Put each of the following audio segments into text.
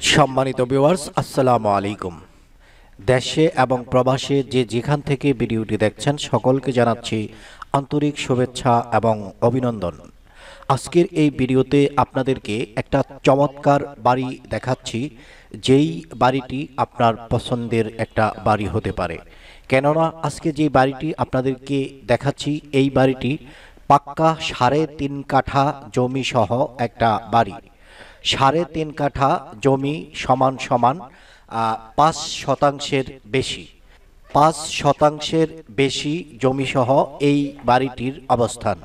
সম্মানিত ভিউয়ার্স, আসসালামু আলাইকুম। দেশে এবং প্রবাসে যে যেখান থেকে ভিডিওটি দেখছেন সকলকে জানাচ্ছি আন্তরিক শুভেচ্ছা এবং অভিনন্দন। আজকের এই ভিডিওতে আপনাদেরকে একটা চমৎকার বাড়ি দেখাচ্ছি, যেই বাড়িটি আপনার পছন্দের একটা বাড়ি হতে পারে। কেননা আজকে যে বাড়িটি আপনাদেরকে দেখাচ্ছি এই বাড়িটি পাক্কা 3.5 কাঠা জমি সহ একটা বাড়ি। 3.5 কাঠা জমি সমান সমান 5 শতাংশের বেশি। 5 শতাংশের বেশি জমি সহ এই বাড়িটির অবস্থান।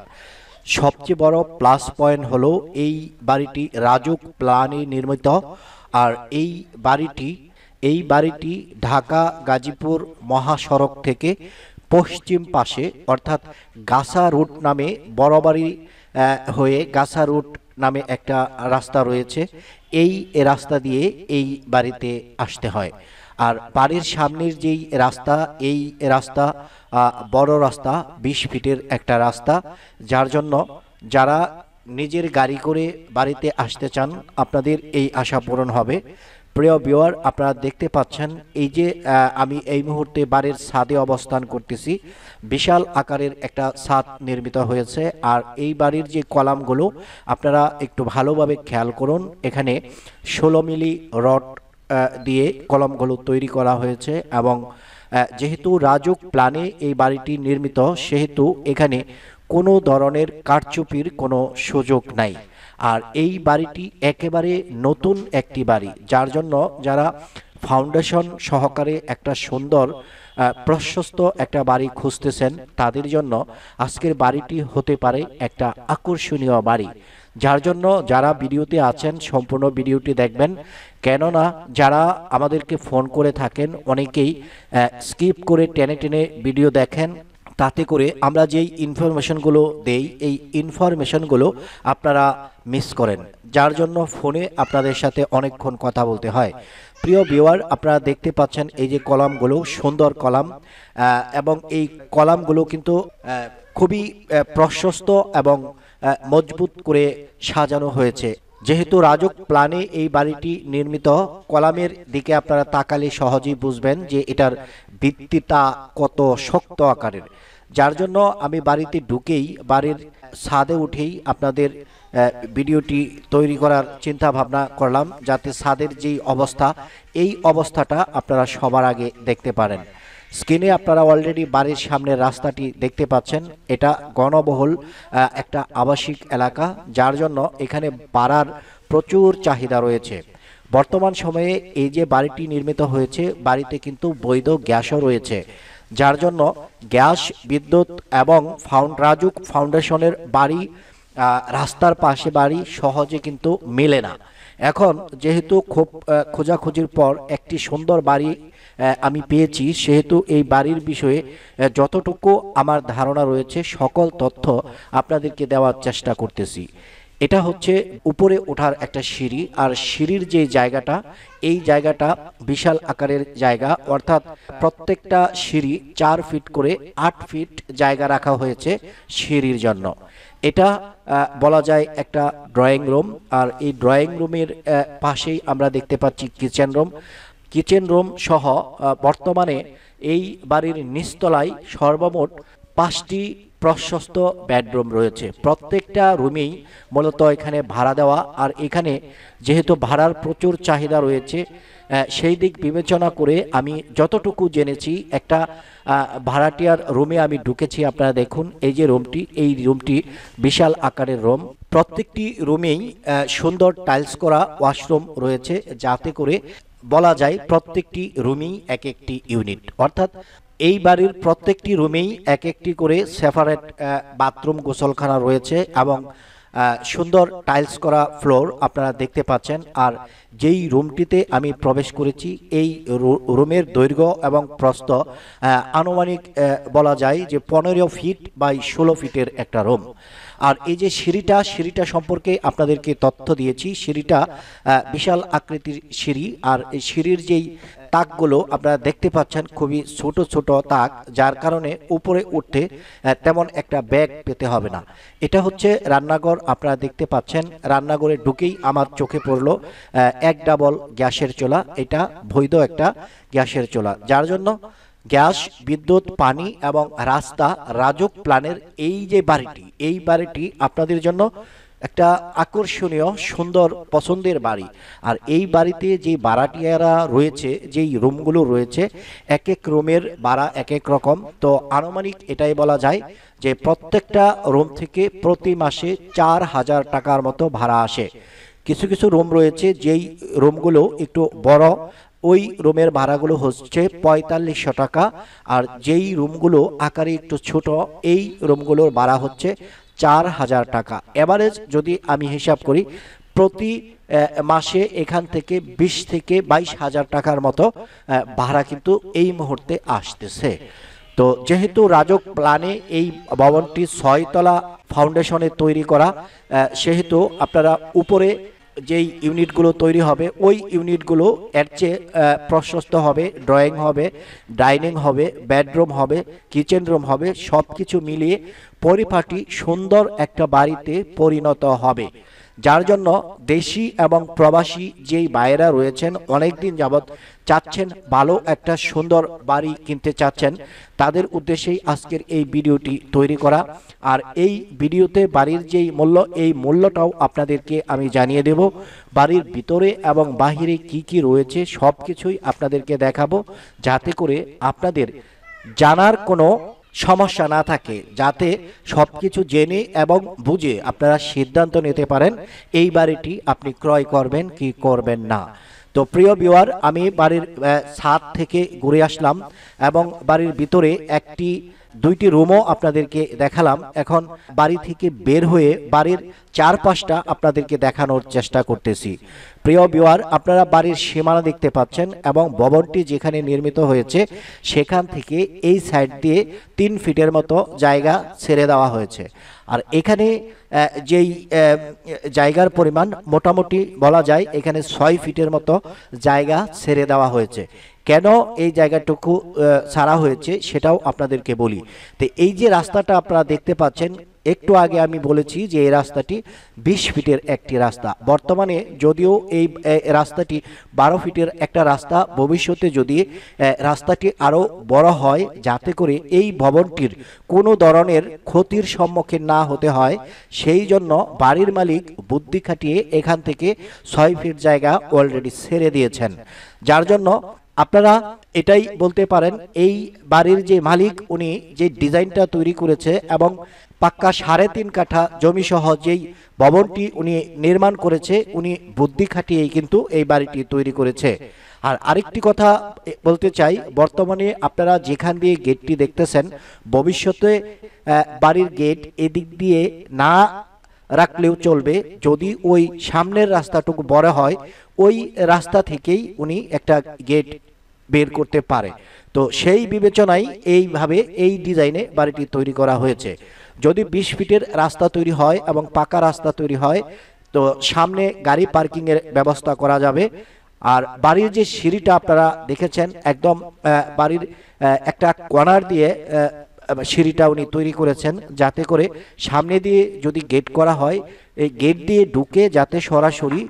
সবচেয়ে বড় প্লাস পয়েন্ট হলো এই বাড়িটি রাজুক প্ল্যানে নির্মিত। আর এই বাড়িটি ঢাকা গাজীপুর মহাসড়ক থেকে পশ্চিম পাশে, অর্থাৎ গাছা রুট নামে, বড়বাড়ি হয়ে গাছা রুট নামে একটা রাস্তা রয়েছে। এই রাস্তা দিয়ে এই বাড়িতে আসতে হয়। আর বাড়ির সামনের যেই রাস্তা, এই রাস্তা বড় রাস্তা, 20 ফিটের একটা রাস্তা, যার জন্য যারা নিজের গাড়ি করে বাড়িতে আসতে চান আপনাদের এই আশা পূরণ হবে। প্রিয় ভিউয়ার, আপনারা দেখতে পাচ্ছেন এই যে আমি এই মুহূর্তে বাড়ির ছাদে অবস্থান করতেছি। বিশাল আকারের একটা ছাদ নির্মিত হয়েছে। আর এই বাড়ির যে কলামগুলো আপনারা একটু ভালোভাবে খেয়াল করুন। এখানে 16 মিলি রড দিয়ে কলামগুলো তৈরি করা হয়েছে। এবং যেহেতু রাজুক প্ল্যানে এই বাড়িটি নির্মিত, সেহেতু এখানে কোনো ধরনের কারচুপির কোনো সুযোগ নাই। আর এই বাড়িটি একেবারে নতুন একটি বাড়ি, যার জন্য যারা ফাউন্ডেশন সহকারে একটা সুন্দর প্রশস্ত একটা বাড়ি খুঁজতেছেন তাদের জন্য আজকের বাড়িটি হতে পারে একটা আকর্ষণীয় বাড়ি। যার জন্য যারা ভিডিওতে আছেন সম্পূর্ণ ভিডিওটি দেখবেন। কেননা যারা আমাদেরকে ফোন করে থাকেন অনেকেই স্কিপ করে টেনে টেনে ভিডিও দেখেন, তাতে করে আমরা যেই ইনফরমেশনগুলো দেই এই ইনফরমেশনগুলো আপনারা মিস করেন, যার জন্য ফোনে আপনাদের সাথে অনেকক্ষণ কথা বলতে হয়। প্রিয় ভিউয়ার, আপনারা দেখতে পাচ্ছেন এই যে কলামগুলো, সুন্দর কলাম, এবং এই কলামগুলো কিন্তু খুবই প্রশস্ত এবং মজবুত করে সাজানো হয়েছে। যেহেতু রাজুক প্ল্যানে এই বাড়িটি নির্মিত, কলামের দিকে আপনারা তাকালে সহজেই বুঝবেন যে এটার ভিত্তিটা কত শক্ত আকারের। যার জন্য আমি বাড়িতে ঢুকেই, বাড়ির ছাদে উঠেই আপনাদের ভিডিওটি তৈরি করার চিন্তা ভাবনা করলাম, যাতে ছাদের যেই অবস্থা, এই অবস্থাটা আপনারা সবার আগে দেখতে পারেন। স্ক্রিনে আপনারা অলরেডি বাড়ির সামনের রাস্তাটি দেখতে পাচ্ছেন। এটা গণবহুল একটা আবাসিক এলাকা, যার জন্য এখানে ভাড়ার প্রচুর চাহিদা রয়েছে। বর্তমান সময়ে এই যে বাড়িটি নির্মিত হয়েছে, বাড়িতে কিন্তু বৈধ গ্যাসও রয়েছে, যার জন্য গ্যাস, বিদ্যুৎ এবং রাজুক ফাউন্ডেশনের বাড়ি, রাস্তার পাশে বাড়ি সহজে কিন্তু মেলে না। এখন যেহেতু খুব খোঁজাখুঁজির পর একটি সুন্দর বাড়ি আমি পেয়েছি, সেহেতু এই বাড়ির বিষয়ে যতটুকু আমার ধারণা রয়েছে সকল তথ্য আপনাদেরকে দেওয়ার চেষ্টা করতেছি। এটা হচ্ছে উপরে ওঠার একটা সিঁড়ি। আর সিঁড়ির যে জায়গাটা, এই জায়গাটা বিশাল আকারের জায়গা, অর্থাৎ প্রত্যেকটা সিঁড়ি 4 ফিট করে 8 ফিট জায়গা রাখা হয়েছে সিঁড়ির জন্য। এটা বলা যায় একটা ড্রয়িং রুম। আর এই ড্রয়িং রুমের পাশেই আমরা দেখতে পাচ্ছি কিচেন রুম সহ বর্তমানে এই বাড়ির নিচতলায় সর্বমোট 5টি প্রশস্ত বেডরুম রয়েছে। প্রত্যেকটা রুমেই মূলত এখানে ভাড়া দেওয়া। আর এখানে যেহেতু ভাড়ার প্রচুর চাহিদা রয়েছে, সেই দিক বিবেচনা করে আমি যতটুকু জেনেছি, একটা ভাড়াটিয়ার রুমে আমি ঢুকেছি। আপনারা দেখুন এই যে রুমটি, এই রুমটি বিশাল আকারের রুম। প্রত্যেকটি রুমেই সুন্দর টাইলস করা ওয়াশরুম রয়েছে, যাতে করে বলা যায় প্রত্যেকটি রুমেই এক একটি ইউনিট। অর্থাৎ এই বাড়ির প্রত্যেকটি রুমেই এক একটি করে সেপারেট বাথরুম, গোসলখানা রয়েছে এবং সুন্দর টাইলস করা ফ্লোর আপনারা দেখতে পাচ্ছেন। আর যেই রুমটিতে আমি প্রবেশ করেছি, এই রুমের দৈর্ঘ্য এবং প্রস্থ আনুমানিক বলা যায় যে 15 ফিট বাই 16 ফিটের একটা রুম। আর এই যে সিঁড়িটা সম্পর্কে আপনাদেরকে তথ্য দিয়েছি। সিঁড়িটা বিশাল আকৃতির সিঁড়ি। আর এই সিঁড়ির যেই তাকগুলো আপনারা দেখতে পাচ্ছেন খুবই ছোট ছোট তাক, যার কারণে উপরে উঠতে তেমন একটা ব্যাগ পেতে হবে না। এটা হচ্ছে রান্নাঘর, আপনারা দেখতে পাচ্ছেন। রান্নাঘরে ঢুকেই আমার চোখে পড়লো এক ডাবল গ্যাসের চুলা। এটা বৈধ একটা গ্যাসের চুলা, যার জন্য গ্যাস, বিদ্যুৎ, পানি এবং রাস্তা রাজুক প্ল্যানের এই বাড়িটি আপনাদের জন্য একটা আকর্ষণীয় সুন্দর পছন্দের বাড়ি। আর এই বাড়িতে যে ভাড়াটিয়ারা রয়েছে, যেই রুমগুলো রয়েছে, এক এক রুমের ভাড়া এক এক রকম। তো আনুমানিক এটাই বলা যায় যে প্রত্যেকটা রুম থেকে প্রতি মাসে 4,000 টাকার মতো ভাড়া আসে। কিছু কিছু রুম রয়েছে যেই রুমগুলো একটু বড়, ওই রুমের ভাড়াগুলো হচ্ছে 4500 টাকা। আর যেই রুমগুলো আকারে একটু ছোট, এই রুমগুলোর ভাড়া হচ্ছে 4,000 টাকা। এভারেজ যদি আমি হিসাব করি, প্রতি মাসে এখান থেকে 20 থেকে 22,000 টাকার মতো ভাড়া কিন্তু এই মুহূর্তে আসতেছে। তো যেহেতু রাজক প্ল্যানে এই ভবনটি 6 তলা ফাউন্ডেশনে তৈরি করা, সেহেতু আপনারা উপরে যেই ইউনিটগুলো তৈরি হবে, ওই ইউনিটগুলো এর চেয়ে প্রশস্ত হবে। ড্রয়িং হবে, ডাইনিং হবে, বেডরুম হবে, কিচেন রুম হবে, সব কিছু মিলিয়ে পরিপাটি সুন্দর একটা বাড়িতে পরিণত হবে। যার জন্য দেশি এবং প্রবাসী যেই ভাইয়েরা রয়েছেন, অনেক দিন যাবৎ চাচ্ছেন ভালো একটা সুন্দর বাড়ি কিনতে চাচ্ছেন, তাদের উদ্দেশ্যেই আজকের এই ভিডিওটি তৈরি করা। আর এই ভিডিওতে বাড়ির যেই মূল্য, এই মূল্যটাও আপনাদেরকে আমি জানিয়ে দেব। বাড়ির ভিতরে এবং বাহিরে কি কি রয়েছে সব কিছুই আপনাদেরকে দেখাবো, যাতে করে আপনাদের জানার কোনো সমস্যা না থাকে, যাতে সবকিছু জেনে এবং বুঝে আপনারা সিদ্ধান্ত নিতে পারেন এই বাড়িটি আপনি ক্রয় করবেন কি করবেন না। তো প্রিয় ভিউয়ার, আমি বাড়ির ছাদ থেকে ঘুরে আসলাম এবং বাড়ির ভিতরে দুইটি রুমও আপনাদেরকে দেখালাম। এখন বাড়ি থেকে বের হয়ে বাড়ির চারপাশটা আপনাদেরকে দেখানোর চেষ্টা করতেছি। প্রিয় ভিউয়ার, আপনারা বাড়ির সীমানা দেখতে পাচ্ছেন এবং ভবনটি যেখানে নির্মিত হয়েছে সেখান থেকে এই সাইড দিয়ে 3 ফিটের মতো জায়গা ছেড়ে দেওয়া হয়েছে। আর এখানে যেই জায়গার পরিমাণ মোটামুটি বলা যায় এখানে 6 ফিটের মতো জায়গা ছেড়ে দেওয়া হয়েছে। কেন এই জায়গাটুকু ছাড়া হয়েছে সেটাও আপনাদেরকে বলি। তো এই যে রাস্তাটা আপনারা দেখতে পাচ্ছেন, একটু আগে আমি বলেছি যে এই রাস্তাটি 20 ফিটের একটি রাস্তা। বর্তমানে যদিও এই রাস্তাটি 12 ফিটের একটা রাস্তা, ভবিষ্যতে যদি রাস্তাটি আরও বড় হয়, যাতে করে এই ভবনটির কোনো ধরনের ক্ষতির সম্মুখীন না হতে হয়, সেই জন্য বাড়ির মালিক বুদ্ধি খাটিয়ে এখান থেকে 6 ফিট জায়গা অলরেডি ছেড়ে দিয়েছেন। যার জন্য আপনারা এটাই বলতে পারেন এই বাড়ির যে মালিক, উনি যে ডিজাইনটা তৈরি করেছে এবং পাক্কা 3.5 কাঠা জমি সহ যেই ভবনটি উনি নির্মাণ করেছে, উনি বুদ্ধি খাটিয়েই কিন্তু এই বাড়িটি তৈরি করেছে। আর আরেকটি কথা বলতে চাই, বর্তমানে আপনারা যেখান দিয়ে গেটটি দেখতেছেন, ভবিষ্যতে বাড়ির গেট এদিক দিয়ে না রাখলেও চলবে। যদি ওই সামনের রাস্তাটুকু বড় হয়, ওই রাস্তা থেকেই উনি একটা গেট বের করতে পারে। তো সেই বিবেচনায় এইভাবে এই ডিজাইনে বাড়িটি তৈরি করা হয়েছে। যদি 20 ফিটের রাস্তা তৈরি হয় এবং পাকা রাস্তা তৈরি হয়, তো সামনে গাড়ি পার্কিংয়ের ব্যবস্থা করা যাবে। আর বাড়ির যে সিঁড়িটা আপনারা দেখেছেন, একদম বাড়ির একটা কর্নার দিয়ে সিঁড়িটা উনি তৈরি করেছেন, যাতে করে সামনে দিয়ে যদি গেট করা হয়, এই গেট দিয়ে ঢুকে যাতে সরাসরি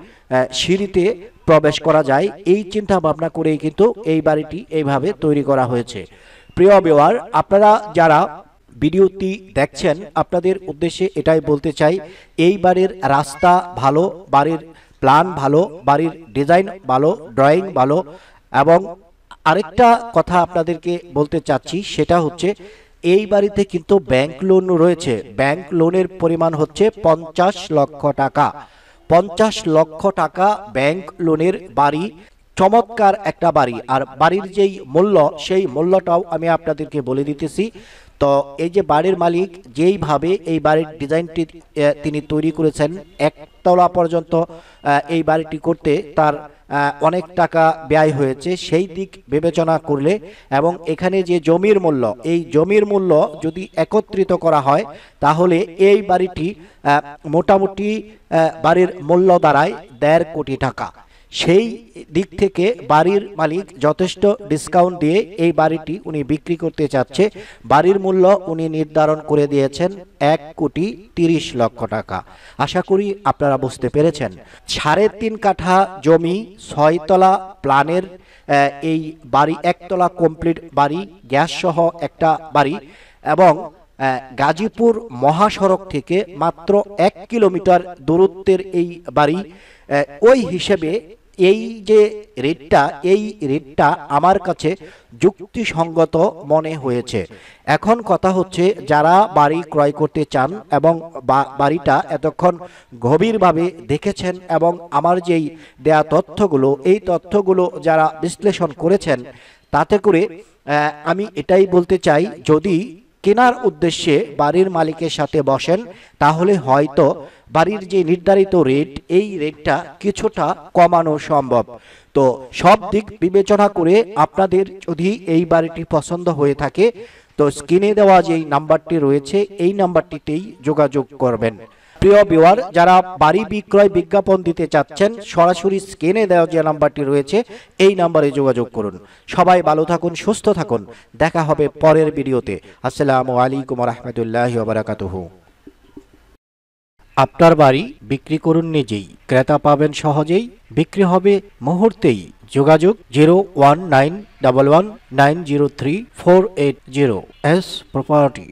সিঁড়িতে প্রবেশ করা যায়, এই চিন্তা ভাবনা করেই কিন্তু এই বাড়িটি এইভাবে তৈরি করা হয়েছে। প্রিয় ভিউয়ার, আপনারা যারা ভিডিওটি দেখছেন, আপনাদের উদ্দেশ্যে এটাই বলতে চাই, এই বাড়ির রাস্তা ভালো, বাড়ির প্ল্যান ভালো, বাড়ির ডিজাইন ভালো, ড্রয়িং ভালো। এবং আরেকটা কথা আপনাদেরকে বলতে চাচ্ছি, সেটা হচ্ছে এই বাড়িতে কিন্তু ব্যাংক লোন রয়েছে। ব্যাংক লোনের পরিমাণ হচ্ছে 50 লক্ষ টাকা। 50 লক্ষ টাকা ব্যাংক লোনের বাড়ি, চমৎকার একটা বাড়ি। আর বাড়ির যেই মূল্য, সেই মূল্যটাও আমি আপনাদেরকে বলে দিতেছি। তো এই যে বাড়ির মালিক যেইভাবে এই বাড়ির ডিজাইনটি তিনি তৈরি করেছেন, একতলা পর্যন্ত এই বাড়িটি করতে তার অনেক টাকা ব্যয় হয়েছে। সেই দিক বিবেচনা করলে এবং এখানে যে জমির মূল্য, এই জমির মূল্য যদি একত্রিত করা হয়, তাহলে এই বাড়িটি মোটামুটি বাড়ির মূল্য দাঁড়ায় 1.5 কোটি টাকা। সেই দিক থেকে বাড়ির মালিক যথেষ্ট ডিসকাউন্ট দিয়ে এই বাড়িটি উনি বিক্রি করতে চাচ্ছে। বাড়ির মূল্য উনি নির্ধারণ করে দিয়েছেন 1,30,00,000 টাকা। আশা করি আপনারা বুঝতে পেরেছেন। 3.5 কাঠা জমি, 6 তলা প্ল্যানের এই বাড়ি, 1 তলা কমপ্লিট বাড়ি, গ্যাস সহ একটা বাড়ি, এবং গাজীপুর মহাসড়ক থেকে মাত্র 1 কিলোমিটার দূরত্বের এই বাড়ি। ওই হিসেবে এই যে রেটটা আমার কাছে যুক্তিসঙ্গত মনে হয়েছে। এখন কথা হচ্ছে, যারা বাড়ি ক্রয় করতে চান এবং বাড়িটা এতক্ষণ গভীরভাবে দেখেছেন এবং আমার যেই দেয়া তথ্যগুলো, এই তথ্যগুলো যারা বিশ্লেষণ করেছেন, তাতে করে আমি এটাই বলতে চাই, যদি কেনার উদ্দেশ্যে বাড়ির মালিকের সাথে বসেন, তাহলে হয়তো বাড়ির যে নির্ধারিত রেট, এই রেটটা কিছুটা কমানো সম্ভব। তো সব দিক বিবেচনা করে আপনাদের যদি এই বাড়িটি পছন্দ হয়ে থাকে, তো স্ক্রিনে দেওয়া যেই নাম্বারটি রয়েছে, এই নাম্বারটিতেই যোগাযোগ করবেন। প্রিয় ভিউয়ার, যারা বাড়ি বিক্রয় বিজ্ঞাপন দিতে চাচ্ছেন, সরাসরি স্ক্রিনে দেওয়া যে নাম্বারটি রয়েছে, এই নাম্বারে যোগাযোগ করুন। সবাই ভালো থাকুন, সুস্থ থাকুন। দেখা হবে পরের ভিডিওতে। আসসালামু আলাইকুম ওয়া রাহমাতুল্লাহি ওয়া বারাকাতুহু। আপনার বাড়ি বিক্রি করুন নিজেই, ক্রেতা পাবেন সহজেই, বিক্রি হবে মুহূর্তেই। যোগাযোগ 01911903480 এস প্রপার্টি।